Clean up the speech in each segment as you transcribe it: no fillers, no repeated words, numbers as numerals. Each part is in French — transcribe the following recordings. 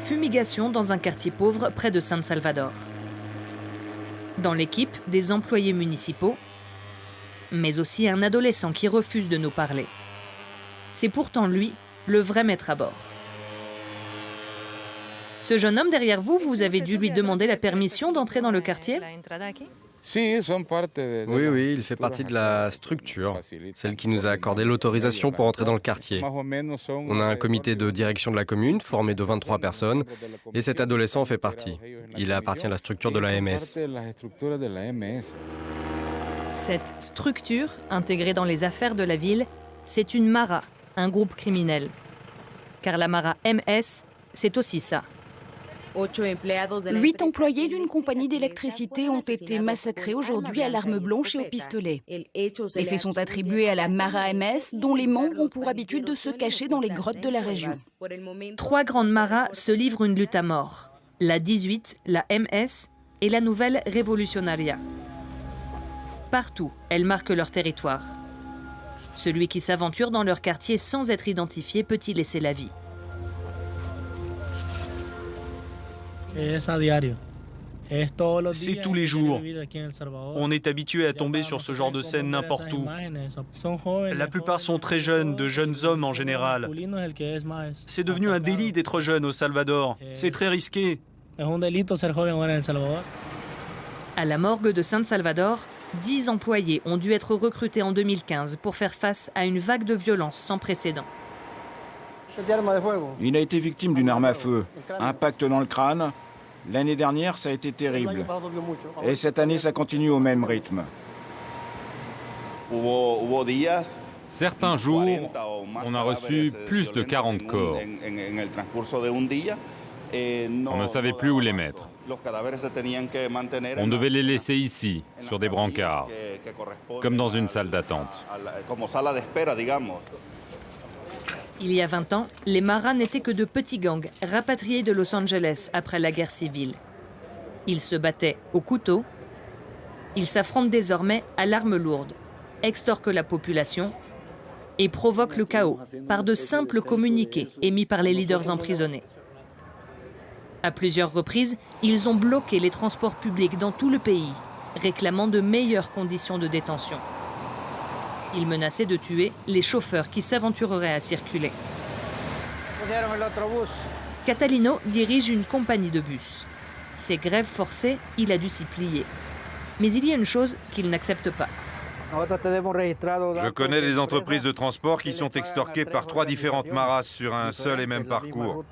fumigation dans un quartier pauvre près de San Salvador. Dans l'équipe, des employés municipaux, mais aussi un adolescent qui refuse de nous parler. C'est pourtant lui, le vrai maître à bord. Ce jeune homme derrière vous, vous avez dû lui demander la permission d'entrer dans le quartier? Oui, il fait partie de la structure, celle qui nous a accordé l'autorisation pour entrer dans le quartier. On a un comité de direction de la commune, formé de 23 personnes, et cet adolescent en fait partie. Il appartient à la structure de la MS. Cette structure, intégrée dans les affaires de la ville, c'est une Mara, un groupe criminel. Car la Mara MS, c'est aussi ça. 8 employés d'une compagnie d'électricité ont été massacrés aujourd'hui à l'arme blanche et au pistolet. Les faits sont attribués à la Mara MS, dont les membres ont pour habitude de se cacher dans les grottes de la région. 3 grandes Maras se livrent une lutte à mort. La 18, la MS et la nouvelle Revolucionaria. Partout, elles marquent leur territoire. Celui qui s'aventure dans leur quartier sans être identifié peut y laisser la vie. C'est tous les jours. On est habitué à tomber sur ce genre de scène n'importe où. La plupart sont très jeunes, de jeunes hommes en général. C'est devenu un délit d'être jeune au Salvador. C'est très risqué. À la morgue de San Salvador, 10 employés ont dû être recrutés en 2015 pour faire face à une vague de violence sans précédent. Il a été victime d'une arme à feu. Impact dans le crâne. L'année dernière, ça a été terrible. Et cette année, ça continue au même rythme. Certains jours, on a reçu plus de 40 corps. On ne savait plus où les mettre. On devait les laisser ici, sur des brancards, comme dans une salle d'attente. Il y a 20 ans, les Maras n'étaient que de petits gangs rapatriés de Los Angeles après la guerre civile. Ils se battaient au couteau. Ils s'affrontent désormais à l'arme lourde, extorquent la population et provoquent le chaos par de simples communiqués émis par les leaders emprisonnés. À plusieurs reprises, ils ont bloqué les transports publics dans tout le pays, réclamant de meilleures conditions de détention. Ils menaçaient de tuer les chauffeurs qui s'aventureraient à circuler. Catalino dirige une compagnie de bus. Ces grèves forcées, il a dû s'y plier. Mais il y a une chose qu'il n'accepte pas. Je connais des entreprises de transport qui sont extorquées par 3 différentes maras sur un seul et même parcours.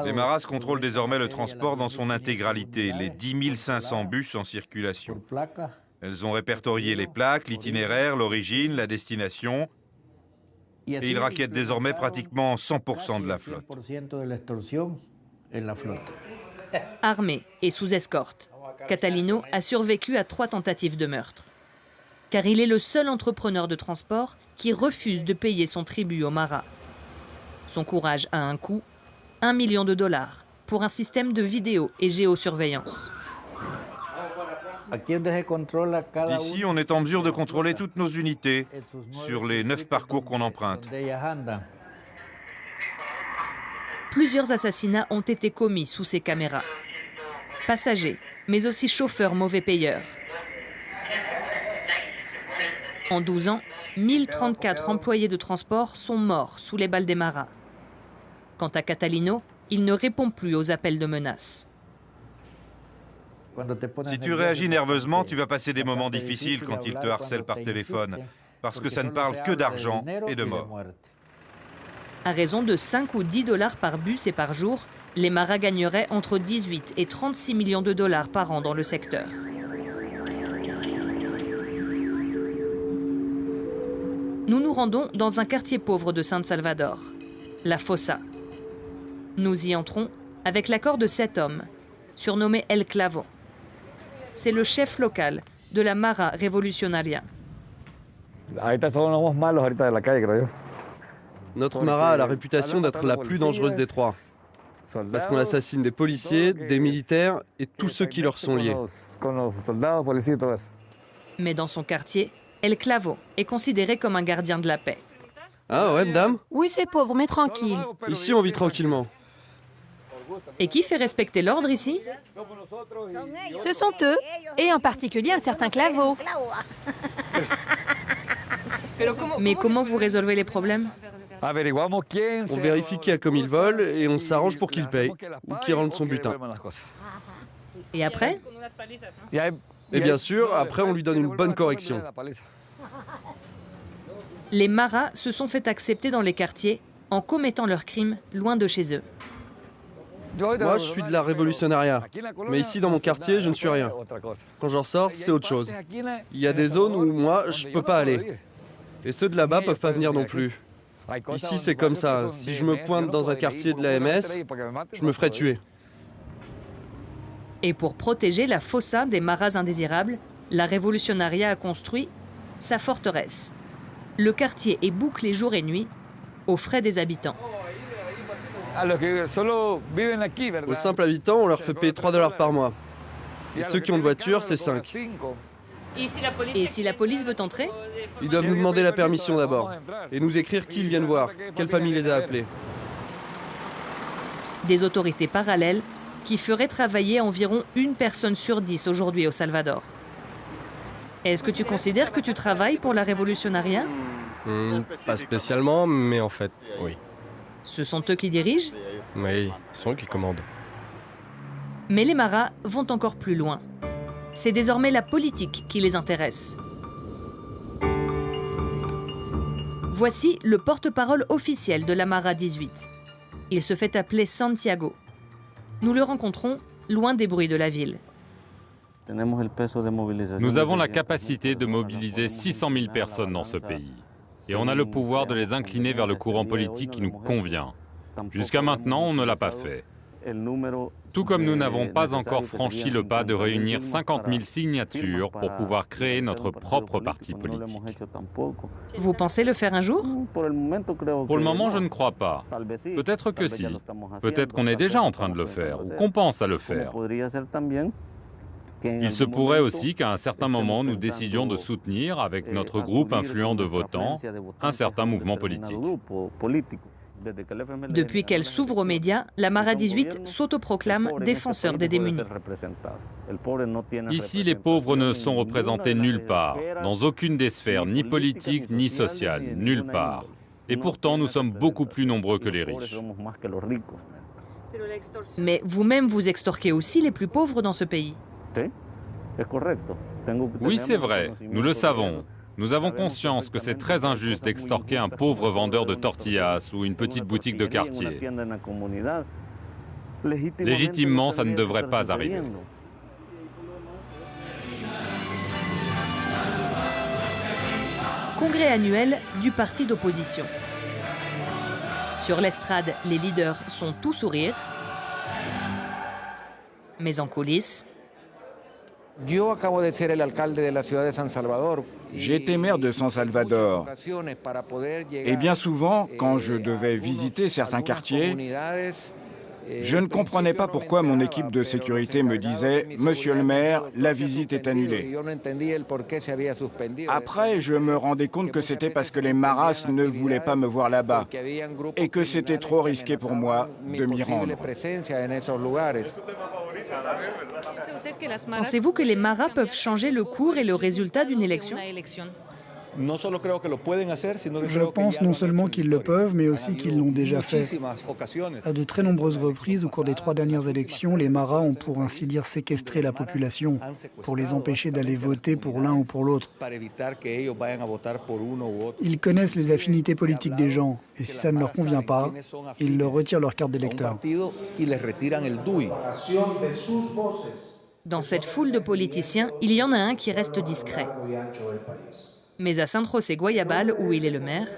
Les maras contrôlent désormais le transport dans son intégralité, les 10 500 bus en circulation. Elles ont répertorié les plaques, l'itinéraire, l'origine, la destination, et ils raquettent désormais pratiquement 100% de la flotte. Armé et sous escorte, Catalino a survécu à 3 tentatives de meurtre. Car il est le seul entrepreneur de transport qui refuse de payer son tribut aux maras. Son courage a un coût, $1 million pour un système de vidéo et géosurveillance. Ici, on est en mesure de contrôler toutes nos unités sur les 9 parcours qu'on emprunte. Plusieurs assassinats ont été commis sous ces caméras. Passagers, mais aussi chauffeurs mauvais payeurs. En 12 ans, 1034 employés de transport sont morts sous les balles des maras. Quant à Catalino, il ne répond plus aux appels de menaces. Si tu réagis nerveusement, tu vas passer des moments difficiles quand ils te harcèlent par téléphone, parce que ça ne parle que d'argent et de mort. À raison de 5 ou 10 $ par bus et par jour, les maras gagneraient entre 18 et 36 millions de dollars par an dans le secteur. Nous nous rendons dans un quartier pauvre de San Salvador, la Fossa. Nous y entrons avec l'accord de 7 hommes, surnommé El Clavo. C'est le chef local de la Mara Revolucionaria. Notre Mara a la réputation d'être la plus dangereuse des 3. Parce qu'on assassine des policiers, des militaires et tous ceux qui leur sont liés. Mais dans son quartier, El Clavo est considéré comme un gardien de la paix. Ah ouais, madame? Oui, c'est pauvre, mais tranquille. Ici, on vit tranquillement. Et qui fait respecter l'ordre ici? Ce sont eux, et en particulier un certain Claveau. Mais comment vous résolvez les problèmes? On vérifie qui a commis le vol et on s'arrange pour qu'il paye ou qu'il rende son butin. Et après? Et bien sûr, après, on lui donne une bonne correction. Les maras se sont fait accepter dans les quartiers en commettant leurs crimes loin de chez eux. Moi, je suis de la révolutionnaria. Mais ici, dans mon quartier, je ne suis rien. Quand j'en sors, c'est autre chose. Il y a des zones où moi, je peux pas aller. Et ceux de là-bas peuvent pas venir non plus. Ici, c'est comme ça. Si je me pointe dans un quartier de la MS, je me ferai tuer. Et pour protéger la fossa des maras indésirables, la révolutionnaria a construit sa forteresse. Le quartier est bouclé jour et nuit, aux frais des habitants. Aux simples habitants, on leur fait payer 3 $ par mois. Et ceux qui ont une voiture, c'est 5. Et si la police veut entrer? Ils doivent nous demander la permission d'abord. Et nous écrire qui ils viennent voir, quelle famille les a appelés. Des autorités parallèles qui feraient travailler environ 1 personne sur 10 aujourd'hui au Salvador. Est-ce que tu considères que tu travailles pour la révolutionnaria? Pas spécialement, mais en fait, oui. Ce sont eux qui dirigent? Oui, ce sont eux qui commandent. Mais les maras vont encore plus loin. C'est désormais la politique qui les intéresse. Voici le porte-parole officiel de la Mara 18. Il se fait appeler Santiago. Nous le rencontrons loin des bruits de la ville. Nous avons la capacité de mobiliser 600 000 personnes dans ce pays. Et on a le pouvoir de les incliner vers le courant politique qui nous convient. Jusqu'à maintenant, on ne l'a pas fait. Tout comme nous n'avons pas encore franchi le pas de réunir 50 000 signatures pour pouvoir créer notre propre parti politique. Vous pensez le faire un jour? Pour le moment, je ne crois pas. Peut-être que si. Peut-être qu'on est déjà en train de le faire, ou qu'on pense à le faire. Il se pourrait aussi qu'à un certain moment, nous décidions de soutenir, avec notre groupe influent de votants, un certain mouvement politique. Depuis qu'elle s'ouvre aux médias, la Mara 18 s'autoproclame défenseur des démunis. Ici, les pauvres ne sont représentés nulle part, dans aucune des sphères, ni politique, ni sociale, nulle part. Et pourtant, nous sommes beaucoup plus nombreux que les riches. Mais vous-même, vous extorquez aussi les plus pauvres dans ce pays. Oui, c'est vrai, nous le savons. Nous avons conscience que c'est très injuste d'extorquer un pauvre vendeur de tortillas ou une petite boutique de quartier. Légitimement, ça ne devrait pas arriver. Congrès annuel du parti d'opposition. Sur l'estrade, les leaders sont tout sourire. Mais en coulisses... J'ai été maire de San Salvador. Et bien souvent, quand je devais visiter certains quartiers, je ne comprenais pas pourquoi mon équipe de sécurité me disait « Monsieur le maire, la visite est annulée ». Après, je me rendais compte que c'était parce que les maras ne voulaient pas me voir là-bas et que c'était trop risqué pour moi de m'y rendre. Pensez-vous que les maras peuvent changer le cours et le résultat d'une élection? Je pense non seulement qu'ils le peuvent, mais aussi qu'ils l'ont déjà fait. À de très nombreuses reprises, au cours des 3 dernières élections, les maras ont pour ainsi dire séquestré la population pour les empêcher d'aller voter pour l'un ou pour l'autre. Ils connaissent les affinités politiques des gens, et si ça ne leur convient pas, ils leur retirent leur carte d'électeur. Dans cette foule de politiciens, il y en a un qui reste discret. Mais à San José Guayabal, où il est le maire,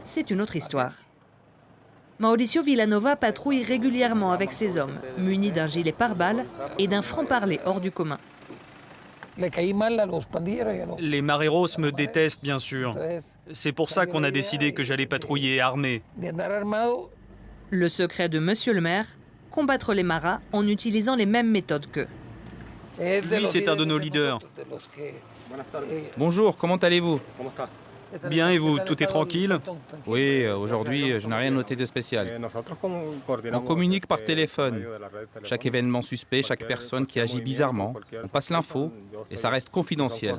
c'est une autre histoire. Mauricio Villanova patrouille régulièrement avec ses hommes, munis d'un gilet pare-balles et d'un franc-parler hors du commun. Les mareros me détestent, bien sûr. C'est pour ça qu'on a décidé que j'allais patrouiller armé. Le secret de Monsieur le maire, combattre les maras en utilisant les mêmes méthodes qu'eux. Lui, c'est un de nos leaders. Bonjour, comment allez-vous? Bien, et vous, tout est tranquille? Oui, aujourd'hui, je n'ai rien noté de spécial. On communique par téléphone. Chaque événement suspect, chaque personne qui agit bizarrement, on passe l'info et ça reste confidentiel.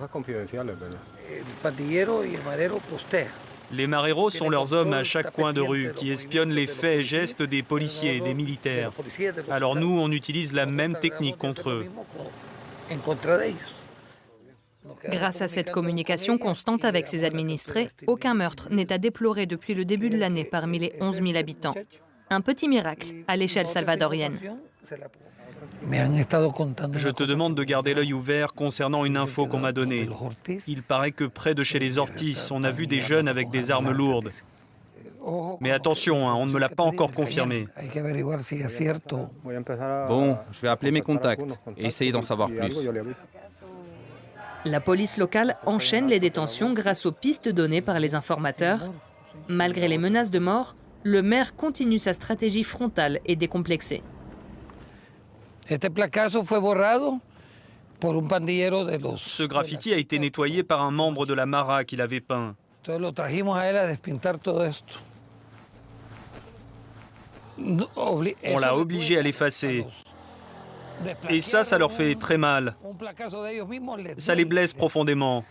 Les mareros sont leurs hommes à chaque coin de rue qui espionnent les faits et gestes des policiers et des militaires. Alors nous, on utilise la même technique contre eux. Grâce à cette communication constante avec ses administrés, aucun meurtre n'est à déplorer depuis le début de l'année parmi les 11 000 habitants. Un petit miracle à l'échelle salvadorienne. Je te demande de garder l'œil ouvert concernant une info qu'on m'a donnée. Il paraît que près de chez les Ortiz, on a vu des jeunes avec des armes lourdes. Mais attention, on ne me l'a pas encore confirmé. Bon, je vais appeler mes contacts et essayer d'en savoir plus. La police locale enchaîne les détentions grâce aux pistes données par les informateurs. Malgré les menaces de mort, le maire continue sa stratégie frontale et décomplexée. Ce graffiti a été nettoyé par un membre de la Mara qui l'avait peint. On l'a obligé à l'effacer. Et ça leur fait très mal. Ça les blesse profondément.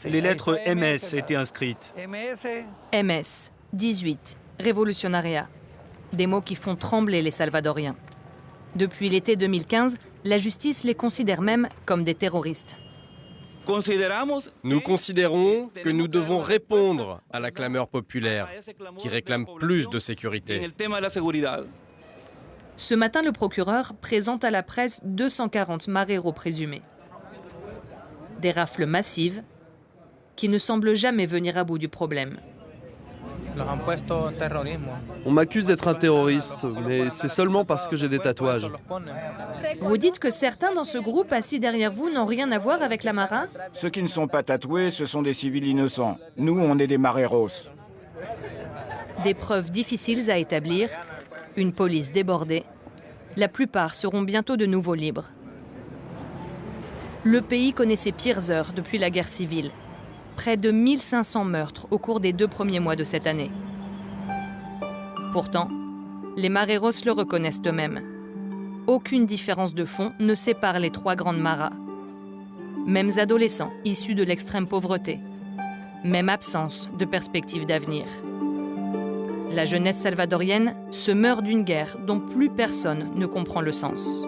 Les lettres MS étaient inscrites. MS, 18, Révolutionaria. Des mots qui font trembler les Salvadoriens. Depuis l'été 2015, la justice les considère même comme des terroristes. Nous considérons que nous devons répondre à la clameur populaire qui réclame plus de sécurité. Ce matin, le procureur présente à la presse 240 mareros présumés. Des rafles massives qui ne semblent jamais venir à bout du problème. On m'accuse d'être un terroriste, mais c'est seulement parce que j'ai des tatouages. Vous dites que certains dans ce groupe assis derrière vous n'ont rien à voir avec la Mara? Ceux qui ne sont pas tatoués, ce sont des civils innocents. Nous, on est des mareros. Des preuves difficiles à établir, une police débordée. La plupart seront bientôt de nouveau libres. Le pays connaît ses pires heures depuis la guerre civile. Près de 1500 meurtres au cours des 2 premiers mois de cette année. Pourtant, les mareros le reconnaissent eux-mêmes. Aucune différence de fond ne sépare les 3 grandes maras. Mêmes adolescents issus de l'extrême pauvreté. Même absence de perspective d'avenir. La jeunesse salvadorienne se meurt d'une guerre dont plus personne ne comprend le sens.